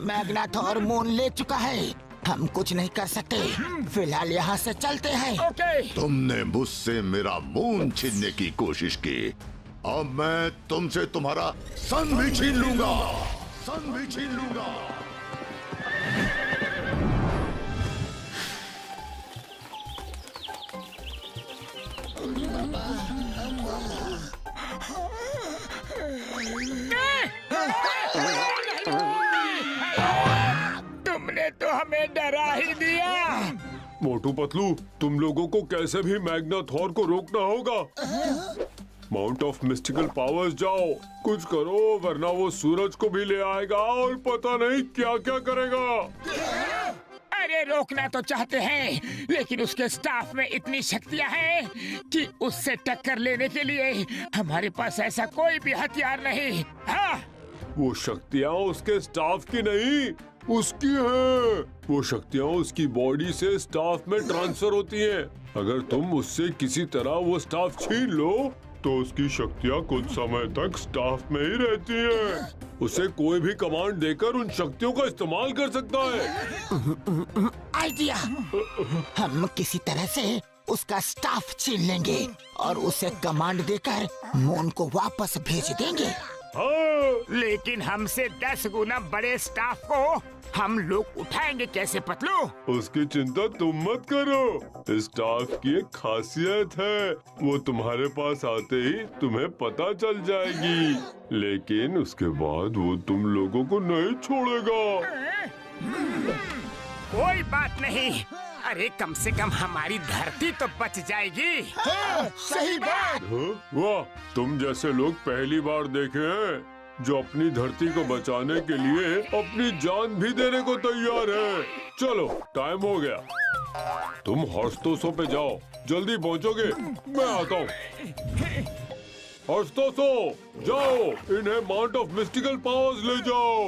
मैग्नाथोर मून ले चुका है। हम कुछ नहीं कर सकते। फिलहाल यहाँ से चलते हैं। ओके। तुमने मुझसे मेरा मून छीनने की कोशिश की। अब मैं तुमसे तुम्हारा सन भी छीन लूंगा। सन भी छीन लूंगा। तुमने तो हमें डरा ही दिया। मोटू पतलू, तुम लोगों को कैसे भी मैग्नाथोर को रोकना होगा। माउंट ऑफ मिस्टिकल पावर्स जाओ, कुछ करो वरना वो सूरज को भी ले आएगा और पता नहीं क्या क्या करेगा। अरे रोकना तो चाहते हैं, लेकिन उसके स्टाफ में इतनी शक्तियां हैं कि उससे टक्कर लेने के लिए हमारे पास ऐसा कोई भी हथियार नहीं। हाँ। वो शक्तियाँ उसके स्टाफ की नहीं, उसकी है। वो शक्तियाँ उसकी बॉडी से स्टाफ में ट्रांसफर होती हैं। अगर तुम उससे किसी तरह वो स्टाफ छीन लो तो उसकी शक्तियाँ कुछ समय तक स्टाफ में ही रहती हैं। उसे कोई भी कमांड देकर उन शक्तियों का इस्तेमाल कर सकता है। आइडिया। हम किसी तरह से उसका स्टाफ छीन लेंगे और उसे कमांड देकर मून को वापस भेज देंगे। लेकिन हमसे 10 गुना बड़े स्टाफ को हम लोग उठाएंगे कैसे पतलू? उसकी चिंता तुम मत करो। स्टाफ की एक खासियत है, वो तुम्हारे पास आते ही तुम्हें पता चल जाएगी। लेकिन उसके बाद वो तुम लोगों को नहीं छोड़ेगा। कोई बात नहीं। अरे कम से कम हमारी धरती तो बच जाएगी। सही बात। वाह, तुम जैसे लोग पहली बार देखे हैं जो अपनी धरती को बचाने के लिए अपनी जान भी देने को तैयार है। चलो टाइम हो गया, तुम हॉर्सटोसो पे जाओ, जल्दी पहुंचोगे। मैं आता हूँ। हॉर्सटोसो जाओ, इन्हें माउंट ऑफ मिस्टिकल पावर्स ले जाओ।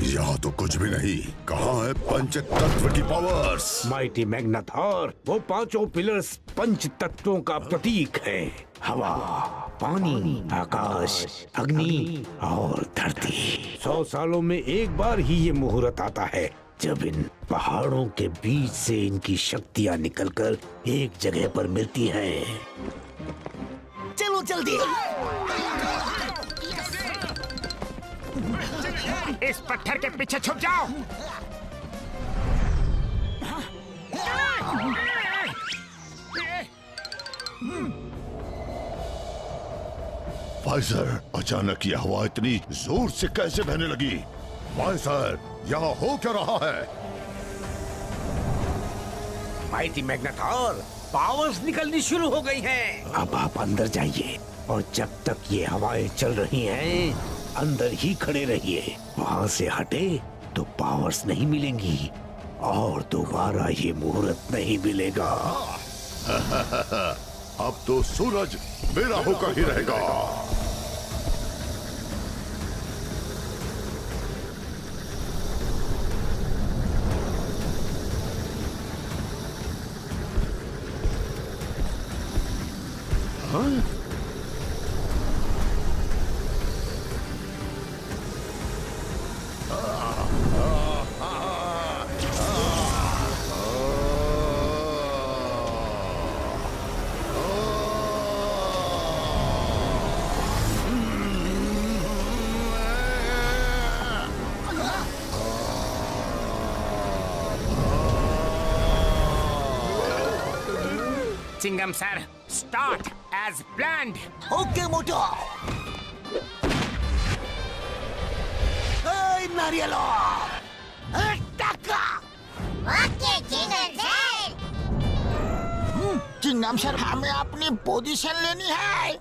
यहाँ तो कुछ भी नहीं। कहाँ है पंच तत्व की पावर्स? माइटी मैग्नाथोर, वो पांचों पिलर्स पंच तत्वों का प्रतीक है। हवा, पानी, आकाश, अग्नि और धरती। 100 सालों में एक बार ही ये मुहूर्त आता है जब इन पहाड़ों के बीच से इनकी शक्तियां निकलकर एक जगह पर मिलती हैं। चलो जल्दी। इस पत्थर के पीछे छुप जाओ। वाइजर, अचानक ये हवा इतनी जोर से कैसे बहने लगी? वाइजर, यहाँ हो क्या रहा है? माइटी मैग्नेटॉर, पावर्स निकलनी शुरू हो गई हैं। अब आप अंदर जाइए और जब तक ये हवाएं चल रही हैं, अंदर ही खड़े रहिए। वहाँ से हटे तो पावर्स नहीं मिलेंगी और दोबारा ये मुहूर्त नहीं मिलेगा। अब तो सूरज मेरा होकर ही रहेगा। Chingam sir, start as planned. Okay Motu. Nariyal okay Chingam sir. Chingam sir, हमें अपनी पोजीशन लेनी है।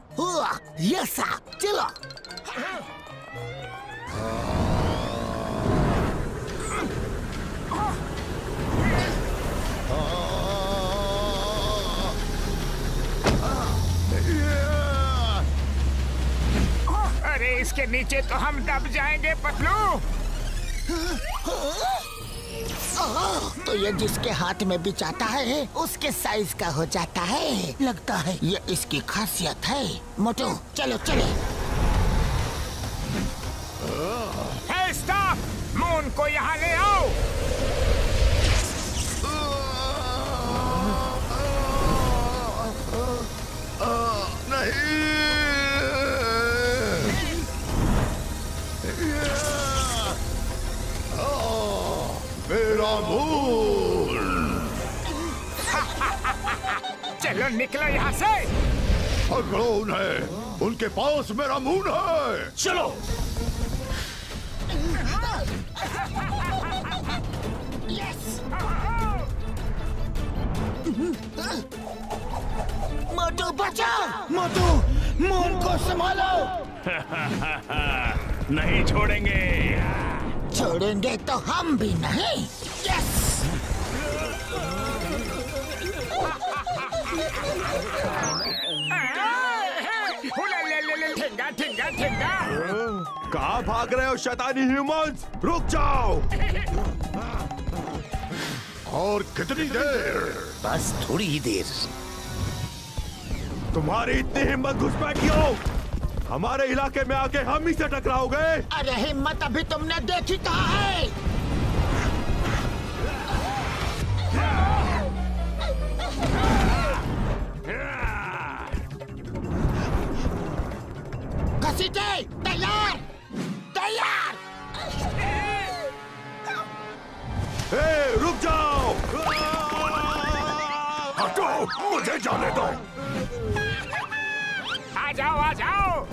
यस सर, चलो। अरे इसके नीचे तो हम दब जाएंगे पतलू। तो ये जिसके हाथ में भी जाता है उसके साइज का हो जाता है। लगता है ये इसकी खासियत है। मोटू चलो चले। हे स्टॉप, मून को यहाँ ले आओ। मेरा मून। चलो निकलो यहाँ से। पकड़ो उन्हें, उनके पास मेरा मून है। चलो। मोटू बचाओ। मोटू, मून को संभालो। नहीं छोड़ेंगे। छोड़ेंगे तो हम भी नहीं। यस। ठेंगा ठेंगा ठेंगा। कहाँ भाग रहे हो शैतानी ह्यूमंस? रुक जाओ। और कितनी देर? बस थोड़ी ही देर। तुम्हारी इतनी हिम्मत घुसपैठ क्यों? हमारे इलाके में आके हम ही से टकराओगे? अरे हिम्मत अभी तुमने देखी कहाँ है? घसीटे, तैयार तैयार। रुक जाओ। हटो, मुझे जाने दो। आ जाओ आ जाओ।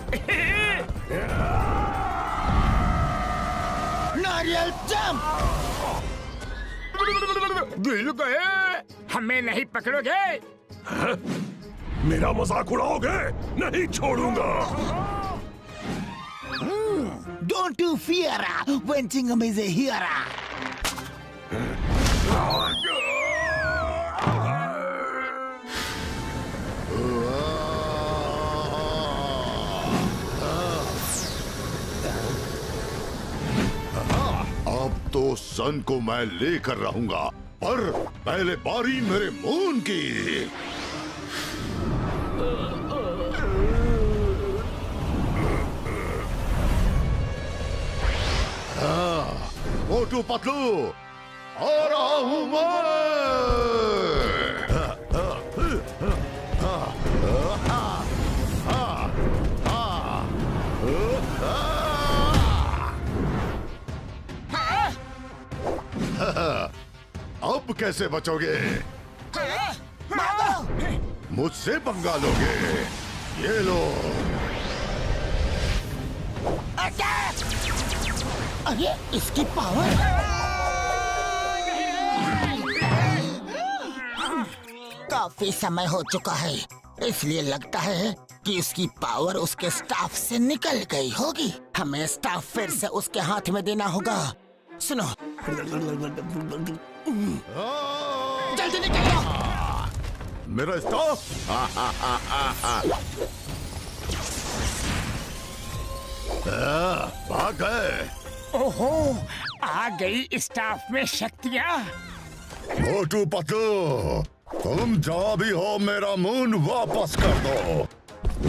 नारियल जंप। गिर गए। हमें नहीं पकड़ोगे? मेरा मजाक उड़ाओगे? नहीं छोड़ूंगा। Don't you fear when Chingam is here. अब तो सन को मैं लेकर रहूंगा, पर पहले बारी मेरे मून की। मोटू पतलू, आ रहा हूं मैं। अब कैसे बचोगे? मुझसे पंगा लोगे? ये लो। अरे इसकी पावर! काफी समय हो चुका है, इसलिए लगता है कि इसकी पावर उसके स्टाफ से निकल गई होगी। हमें स्टाफ फिर से उसके हाथ में देना होगा। सुनो, जल्दी निकलो। मेरा स्टाफ? भाग गए। ओहो, आ गई स्टाफ में शक्तियाँ। मोटू पतलू, तुम जहाँ भी हो मेरा मून वापस कर दो,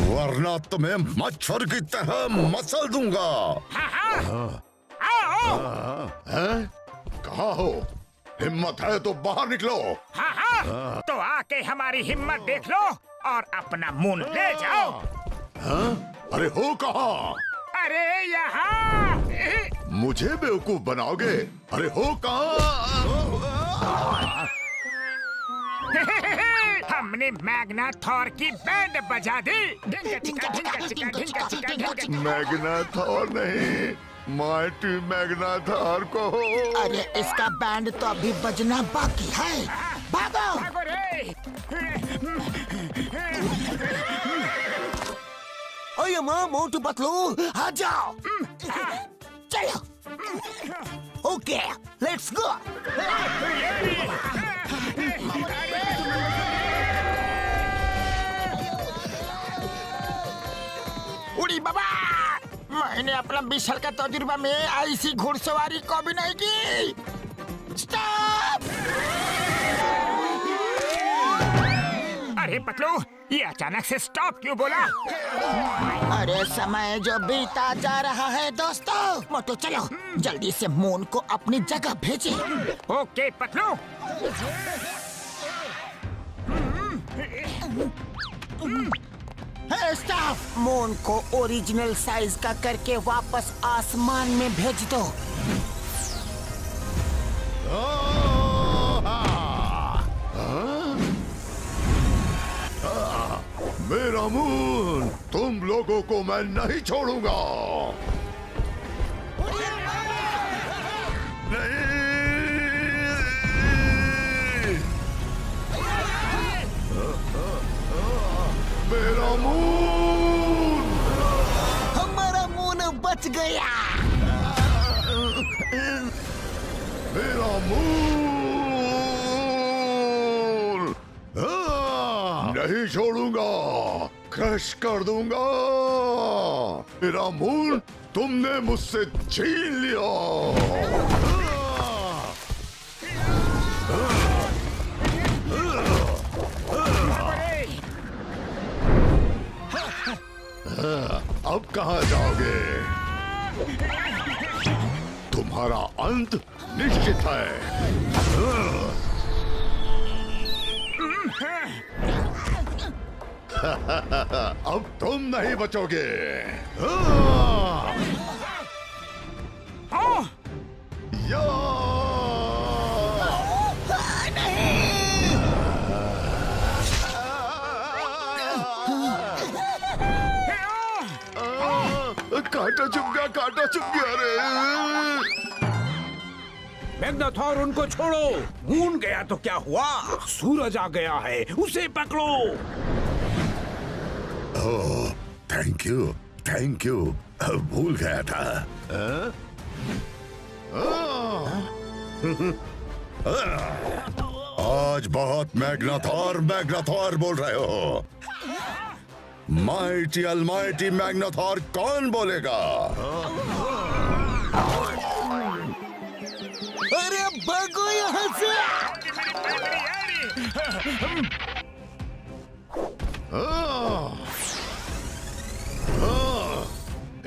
वरना तुम्हें मच्छर की तरह मसल दूंगा। कहाँ हो? हिम्मत है तो बाहर निकलो। हाँ, तो आके हमारी हिम्मत देख लो और अपना मून ले जाओ। अरे हो कहाँ? अरे यहाँ। मुझे बेवकूफ बनाओगे? अरे हो कहाँ? हमने मैग्नाथॉर की बैंड बजा दी। मैग्नाथॉर नहीं, माइटी मैग्नाथॉर को। अरे इसका बैंड तो अभी बजना बाकी है। भागो! भागो रे! ओए माँ, मोटू पतलू, आ जाओ। चलो। Okay, let's go. उड़ी बाबा, मैंने अपना 20 साल का तजुर्बा में ऐसी घुड़सवारी कभी नहीं की। स्टॉप! अरे पतलू, ये अचानक से स्टॉप क्यों बोला? अरे समय जो बीता जा रहा है दोस्तों। मोटू चलो, जल्दी से मून को अपनी जगह भेजें। ओके पतलू। स्टाफ, मून को ओरिजिनल साइज का करके वापस आसमान में भेज दो। मेरा मून, तुम लोगों को मैं नहीं छोड़ूंगा। नहीं। मेरा मून! हमारा मून बच गया। मेरा मून! नहीं छोड़ूंगा, क्रश कर दूंगा। मेरा मून तुमने मुझसे छीन लिया। अब कहाँ जाओगे? तुम्हारा अंत निश्चित है। अब तुम नहीं बचोगे। या! कांटा चुभ गया, कांटा चुभ गया रे। मैग्नाथॉर, उनको छोड़ो। मून गया तो क्या हुआ? सूरज आ गया है, उसे पकड़ो। ओह, थैंक यू, थैंक यू। भूल गया था। आज बहुत मैग्नाथॉर मैग्नाथॉर बोल रहे हो। माइटी अलमाइटी मैग्नाथॉर कौन बोलेगा? अरे भागो यहाँ से!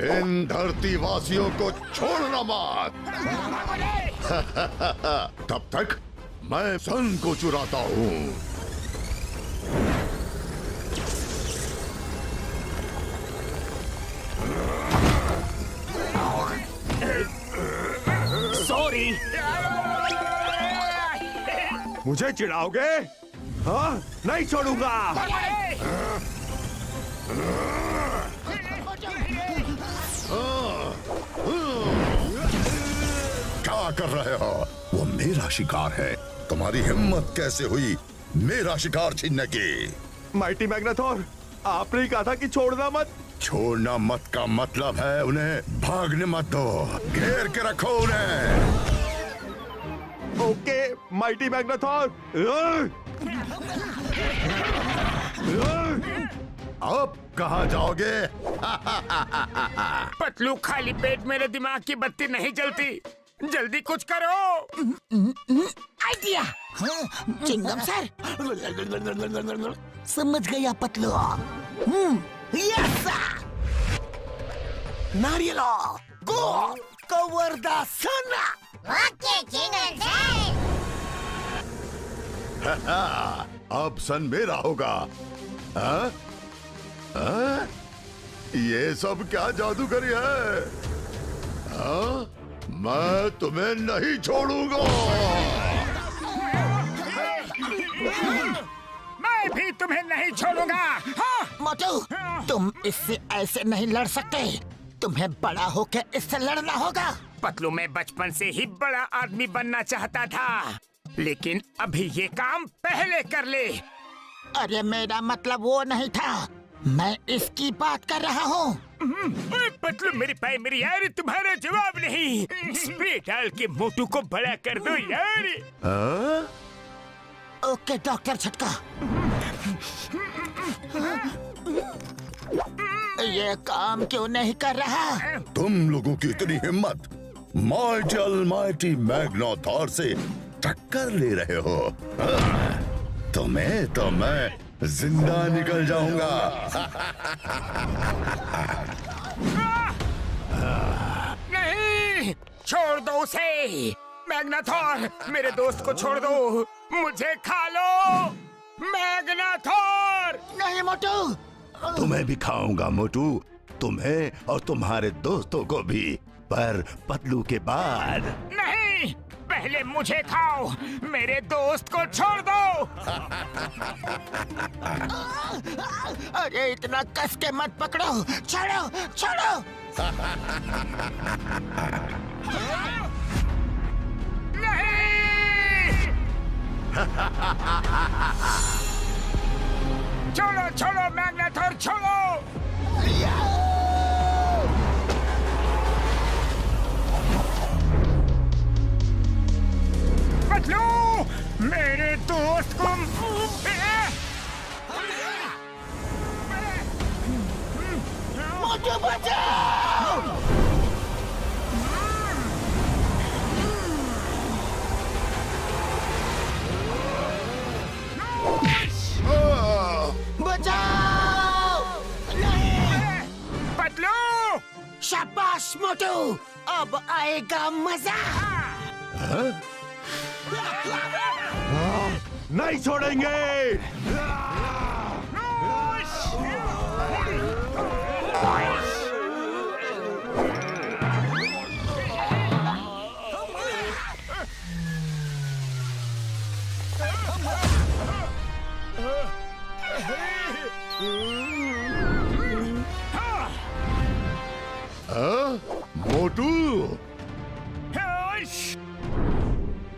इन धरती वासियों को छोड़ना मत। तब तक मैं सन को चुराता हूँ। सॉरी। मुझे चिढ़ाओगे? हाँ, नहीं छोड़ूंगा। क्या कर रहे हो? वो मेरा शिकार है। तुम्हारी हिम्मत कैसे हुई मेरा शिकार छीनने की? माइटी मैग्नाथोर, आपने ही कहा था कि छोड़ना मत। छोड़ना मत का मतलब है उन्हें भागने मत दो, घेर के रखो उन्हें। Okay mighty Magnathor. अब कहाँ जाओगे? पतलू, खाली पेट मेरे दिमाग की बत्ती नहीं जलती। जल्दी कुछ करो। आइडिया। चिंगम सर, समझ गया पतलू। यस नारियलो go cover the sun. Okay Chingam sir. अब सन मेरा होगा। हाँ? हाँ? ये सब क्या जादूगरी है? हाँ? मैं तुम्हें नहीं छोड़ूंगा। मैं भी तुम्हें नहीं छोड़ूंगा। हाँ? मोटू, तुम इससे ऐसे नहीं लड़ सकते। तुम्हें बड़ा होकर इससे लड़ना होगा। पतलू, मैं बचपन से ही बड़ा आदमी बनना चाहता था, लेकिन अभी ये काम पहले कर ले। अरे मेरा मतलब वो नहीं था, मैं इसकी बात कर रहा हूँ। पतलू मेरी पाई मेरी यार, तुम्हारा जवाब नहीं। स्प्रे डाल के मोटू को बड़ा कर दो यार। ओके डॉक्टर झटका। ये काम क्यों नहीं कर रहा? तुम लोगों की इतनी हिम्मत माइटी अलमाइटी मैग्नाथोर से टक्कर ले रहे हो? तुम्हें तो मैं जिंदा निकल जाऊंगा। नहीं, छोड़ दो उसे। मैग्नाथोर, मेरे दोस्त को छोड़ दो। मुझे खा लो मैग्नाथोर। नहीं मोटू। तुम्हें भी खाऊंगा मोटू, तुम्हें और तुम्हारे दोस्तों को भी, पर पतलू के बाद। नहीं, पहले मुझे खाओ, मेरे दोस्त को छोड़ दो। अरे इतना कस के मत पकड़ो, छोड़ो छोड़ो। नहीं। छोड़ो छोड़ो मैग्नाथोर, छोड़ो। पतलू, मेरे दोस्त को। मुझे बचाओ। बचाओ। नहीं। पतलू, शाबाश मोटू, अब आएगा मजा। नहीं छोड़ेंगे। मोटू,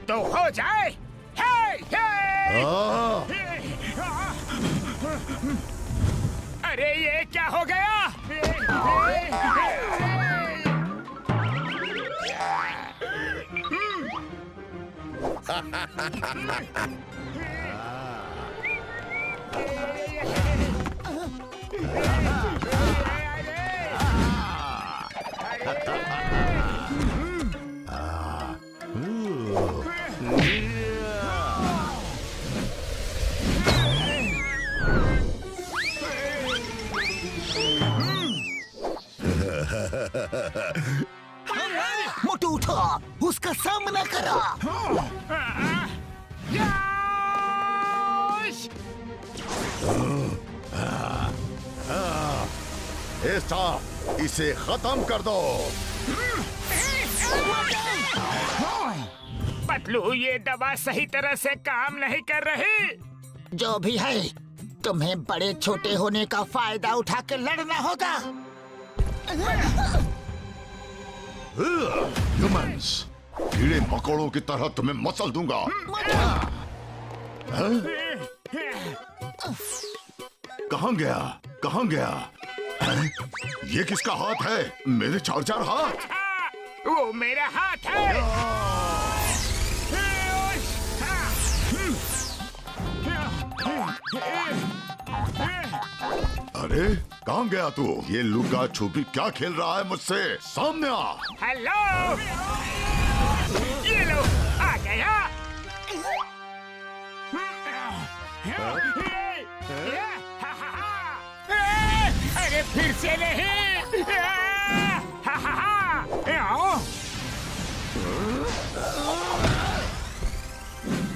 तो हो जाए। अरे ये क्या हो गया? मोटू उठो, उसका सामना कर। स्टार, इसे खत्म कर दो। पतलू, ये दवा सही तरह से काम नहीं कर रही। जो भी है, तुम्हें बड़े छोटे होने का फायदा उठा के लड़ना होगा। ह्यूमंस, कीड़े मकोड़ों की तरह तुम्हें मसल दूंगा। कहाँ गया? कहाँ गया? ये किसका हाथ है? मेरे 4 हाथ। वो मेरा हाथ है। अरे कहाँ गया तू? ये लुका छुपी क्या खेल रहा है मुझसे? सामने आ। हेलो, ये लो, आ गया। अरे फिर से नहीं।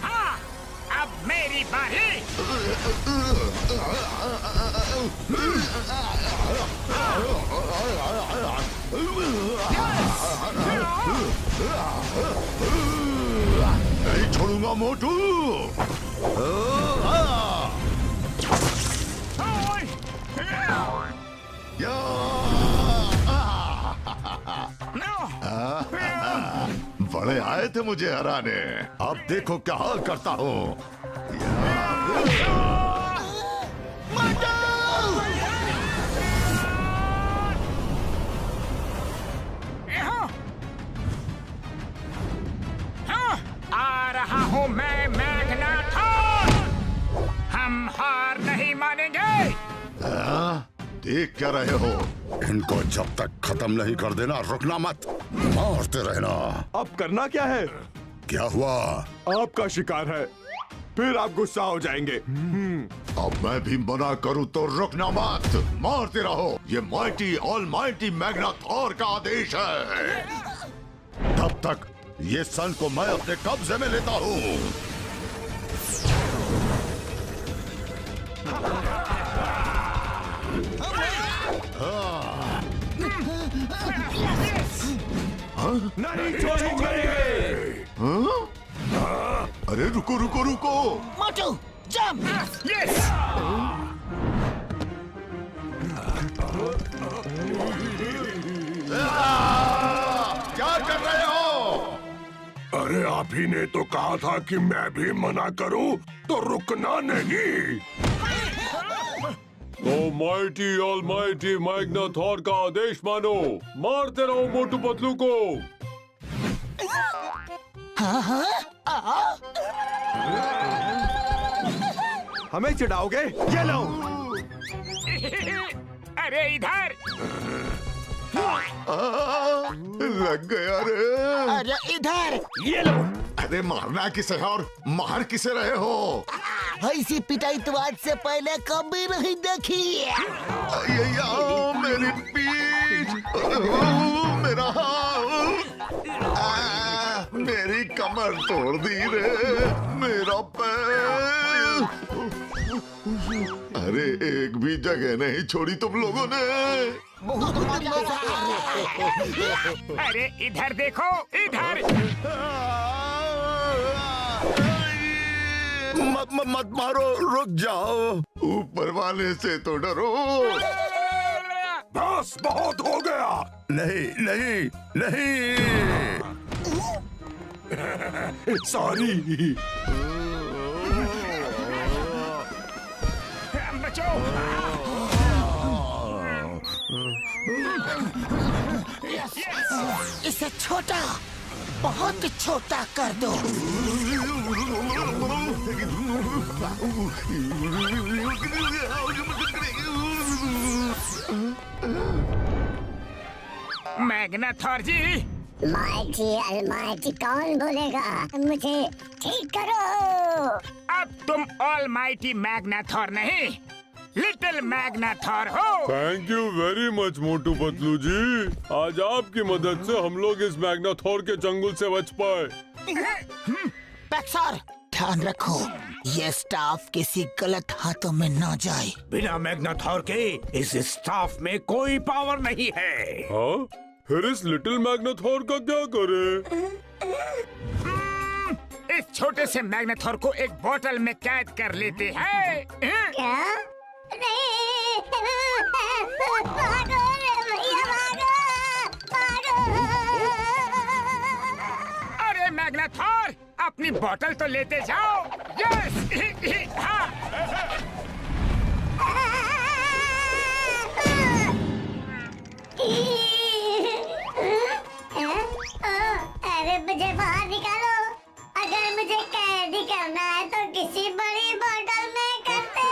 हाँ, अब मेरी बारी। नहीं छोड़ूंगा मोटू। बड़े आए थे मुझे हराने, अब देखो क्या हाल करता हूँ। आ रहा हूँ मैं, मैग्नाथॉर। हम हार नहीं मानेंगे। देख क्या रहे हो? इनको जब तक खत्म नहीं कर देना रुकना मत, मारते रहना। अब करना क्या है? क्या हुआ? आपका शिकार है, फिर आप गुस्सा हो जाएंगे। अब मैं भी मना करूं तो रुकना मत, मारते रहो। ये माइटी ऑलमाइटी मैग्नाथॉर का आदेश है। तब तक ये सन को मैं अपने कब्जे में लेता हूँ। नहीं छोड़ेंगे। अरे रुको रुको रुको। मोटू, जंप। यस। क्या कर रहे हो? अरे आप ही ने तो कहा था कि मैं भी मना करूं तो रुकना नहीं। तो माइटी ऑलमाइटी मैग्नाथॉर का आदेश मानो, मारते रहो मोटू पतलू को। हमें चिढ़ाओगे? ये लो। अरे इधर। लग गया रे। अरे इधर। ये लो। अरे मारना किसे है और मार किसे रहे हो? ऐसी पिटाई तो आज से पहले कभी नहीं देखी। मेरी पीठ, मेरा हाथ, मेरी कमर तोड़ दी रे, मेरा पैर। अरे एक भी जगह नहीं छोड़ी तुम लोगों ने। अरे इधर देखो, इधर। मत मारो, रुक जाओ। ऊपर वाले से तो डरो। बस बहुत हो गया। नहीं नहीं नहीं। सॉरी। बचो। इसे छोटा, बहुत छोटा कर दो। मैग्नाथॉर जी। माइटी अलमाइटी कौन बोलेगा? मुझे ठीक करो। अब तुम ऑलमाइटी मैग्नाथॉर नहीं, लिटिल मैग्नाथॉर हो। Thank you very much Motu Patlu जी। आज आपकी मदद से हम लोग इस मैग्नाथॉर के चंगुल से बच पाए। पैक्सर, ध्यान रखो ये स्टाफ किसी गलत हाथों में ना जाए। बिना मैग्नाथॉर के इस स्टाफ में कोई पावर नहीं है। हाँ? फिर इस लिटिल मैग्नाथॉर का क्या करे? इस छोटे से मैग्नाथॉर को एक बोतल में कैद कर लेते हैं। क्या? नहीं, भागो रे भैया, भागो। अरे मैग्नाथॉर, अपनी बोतल तो लेते जाओ। यस, हाँ। अरे मुझे बाहर निकालो। अगर मुझे कैदी करना है तो किसी बड़ी बोतल में करते।